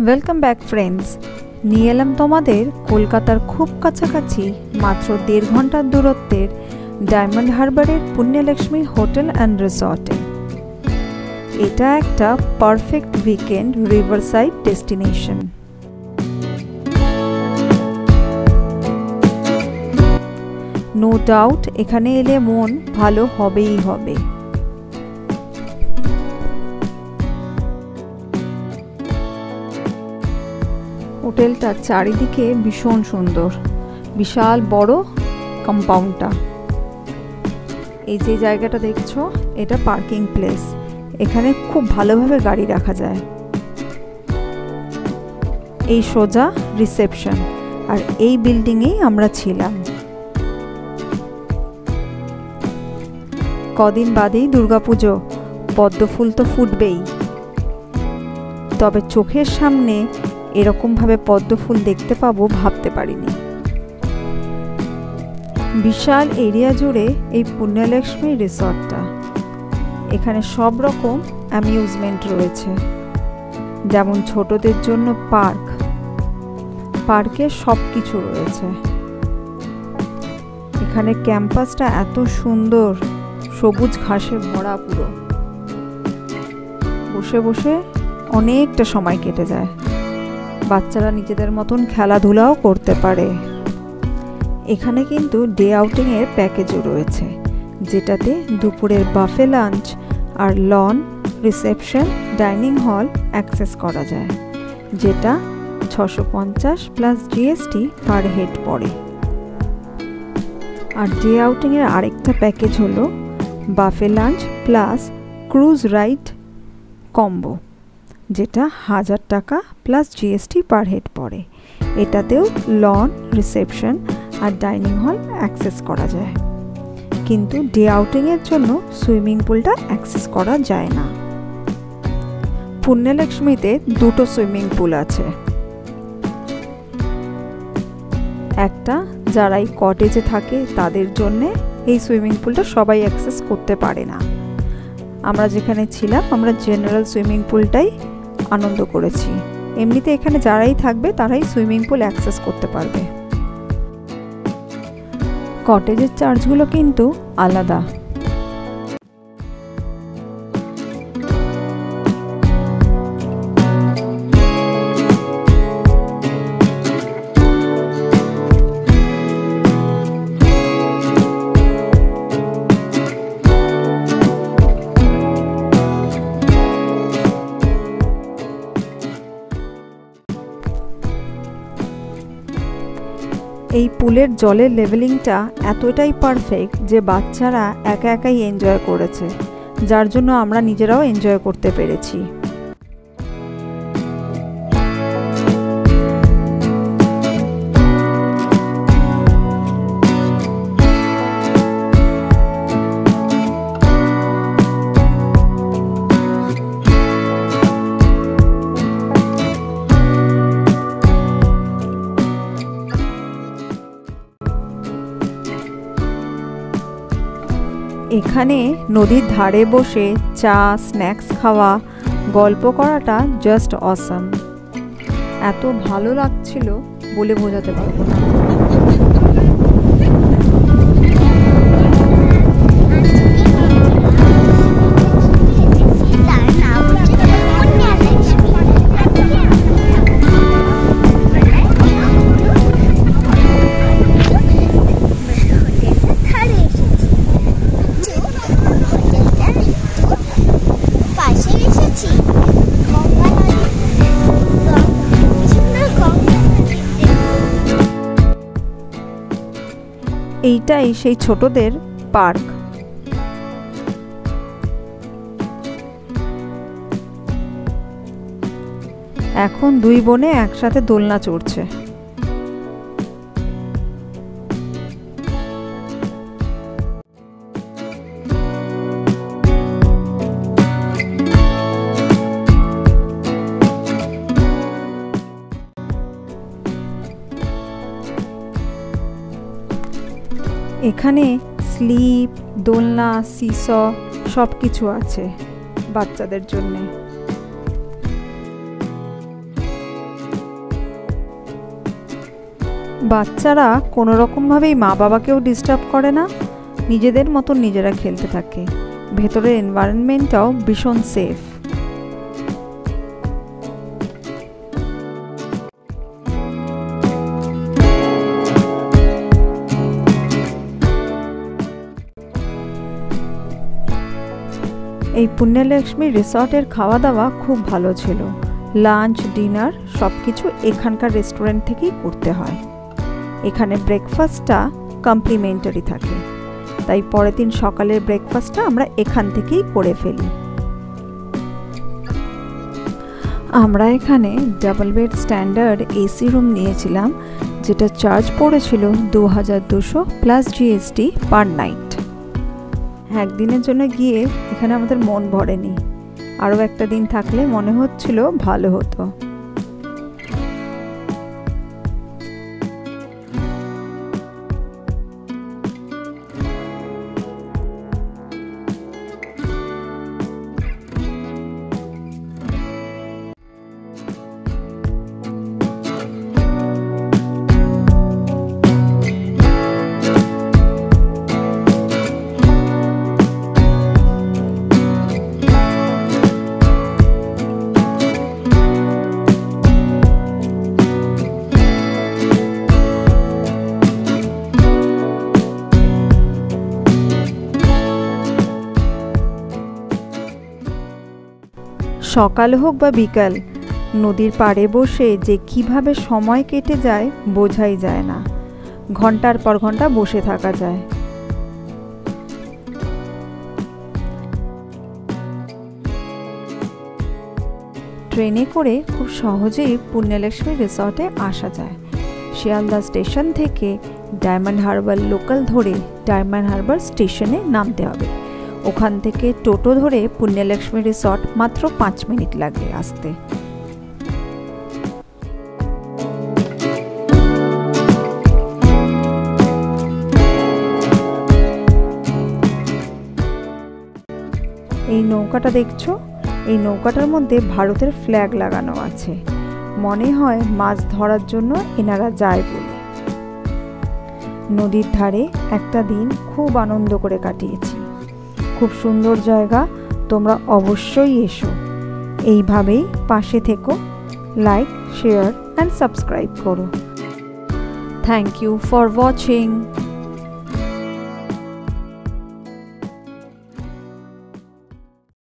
Welcome back friends, নিয়ে এলাম তোমাদের কলকাতার খুব কাছাকাছি মাত্র 1.5 ঘন্টার দূরত্বের ডায়মন্ড হারবারের পুণ্যলক্ষ্মী হোটেল অ্যান্ড রিসর্টে। এটা একটা perfect weekend riverside destination. No doubt এখানে এলে মন ভালো হবেই হবে। হোটেলটার চারিদিকে ভীষণ সুন্দর, বিশাল বড় কম্পাউন্ডটা। এই যে জায়গাটা দেখছো এটা পার্কিং প্লেস, এখানে খুব ভালোভাবে গাড়ি রাখা যায়। এই সোজা রিসেপশন, আর এই বিল্ডিংয়েই আমরা ছিলাম। কদিন বাদেই দুর্গাপুজো, পদ্মফুল তো ফুটবেই, তবে চোখের সামনে এরকমভাবে পদ্মফুল দেখতে পাবো ভাবতে পারিনি। বিশাল এরিয়া জুড়ে এই পুণ্যলক্ষ্মী রিসর্টটা। এখানে সব রকম অ্যামিউজমেন্ট রয়েছে, যেমন ছোটদের জন্য পার্কে সব কিছু রয়েছে। এখানে ক্যাম্পাসটা এত সুন্দর, সবুজ ঘাসে ভরা, পুরো বসে বসে অনেকটা সময় কেটে যায়। বাচ্চারা নিজেদের মতন খেলাধুলাও করতে পারে। এখানে কিন্তু ডে আউটিংয়ের প্যাকেজও রয়েছে, যেটাতে দুপুরের বাফে লাঞ্চ আর lawn, reception, dining hall access করা যায়, যেটা 650 প্লাস জিএসটি পার হেড পড়ে। আর ডে আউটিংয়ের আরেকটা প্যাকেজ হলো buffet lunch plus cruise ride combo, যেটা 1000 টাকা প্লাস জিএসটি পার হেড পড়ে। এটাতেও লন, রিসেপশন আর ডাইনিং হল অ্যাক্সেস করা যায়, কিন্তু ডে আউটিংয়ের জন্য সুইমিং পুলটা অ্যাক্সেস করা যায় না। পুণ্যলক্ষ্মীতে 2টো সুইমিং পুল আছে। একটা যারা এই কটেজে থাকে তাদের জন্যে, এই সুইমিং পুলটা সবাই অ্যাক্সেস করতে পারে না। আমরা যেখানে ছিলাম আমরা জেনারেল সুইমিং পুলটাই আনন্দ করেছি। এমনিতে এখানে যারাই থাকবে তারাই সুইমিং পুল অ্যাক্সেস করতে পারবে। কটেজের চার্জগুলো কিন্তু আলাদা। এই পুলের জলের লেভেলিংটা এতটাই পারফেক্ট যে বাচ্চারা একা একাই এনজয় করেছে, যার জন্য আমরা নিজেরাও এনজয় করতে পেরেছি। এখানে নদীর ধারে বসে চা, স্ন্যাক্স খাওয়া, গল্প করাটা জাস্ট অসাম। এত ভালো লাগছিল বলে বোঝাতে পারবো না। এইটাই সেই ছোটদের পার্ক। এখন 2 বোনে একসাথে দোলনা চড়ছে। এখানে স্লিপ, দোলনা, সিস সব কিছু আছে বাচ্চাদের জন্যে। বাচ্চারা কোনো রকমভাবেই মা বাবাকেও ডিস্টার্ব করে না, নিজেদের মতন নিজেরা খেলতে থাকে। ভেতরের এনভায়রনমেন্টটাও ভীষণ সেফ। এই পুণ্যলক্ষ্মী রিসর্টের খাওয়া দাওয়া খুব ভালো ছিল। লাঞ্চ, ডিনার সব কিছু এখানকার রেস্টুরেন্ট থেকেই করতে হয়। এখানে ব্রেকফাস্টটা কমপ্লিমেন্টারি থাকে, তাই পরের দিন সকালের ব্রেকফাস্টটা আমরা এখান থেকেই করে ফেলি। আমরা এখানে double bed standard AC room নিয়েছিলাম, যেটা চার্জ পড়েছিল 2200 প্লাস জিএসটি পার নাইট। একদিনের জন্য গিয়ে এখানে আমাদের মন ভরেনি, আরও একটা দিন থাকলে মনে হচ্ছিল ভালো হতো। সকাল হোক বা বিকাল, নদীর পাড়ে বসে যে কিভাবে সময় কেটে যায় বোঝাই যায় না। ঘন্টার পর ঘন্টা বসে থাকা যায়। ট্রেনে করে খুব সহজেই পুণ্যলক্ষ্মী রিসর্টে আসা যায়। শিয়ালদা স্টেশন থেকে ডায়মন্ড হারবার লোকাল ধরে ডায়মন্ড হারবার স্টেশনে নামতে হবে। ওখান থেকে টোটো ধরে পুণ্যলক্ষ্মী রিসর্ট মাত্র 5 মিনিট লাগে আসতে। এই নৌকাটা দেখছো, এই নৌকাটার মধ্যে ভারতের ফ্ল্যাগ লাগানো আছে। মনে হয় মাছ ধরার জন্য এনারা যায় বলে। নদীর ধারে একটা দিন খুব আনন্দ করে কাটিয়েছি। খুব সুন্দর জায়গা, তোমরা অবশ্যই এসো। এইভাবেই পাশে থেকো, লাইক, শেয়ার অ্যান্ড সাবস্ক্রাইব করো। Thank you for watching.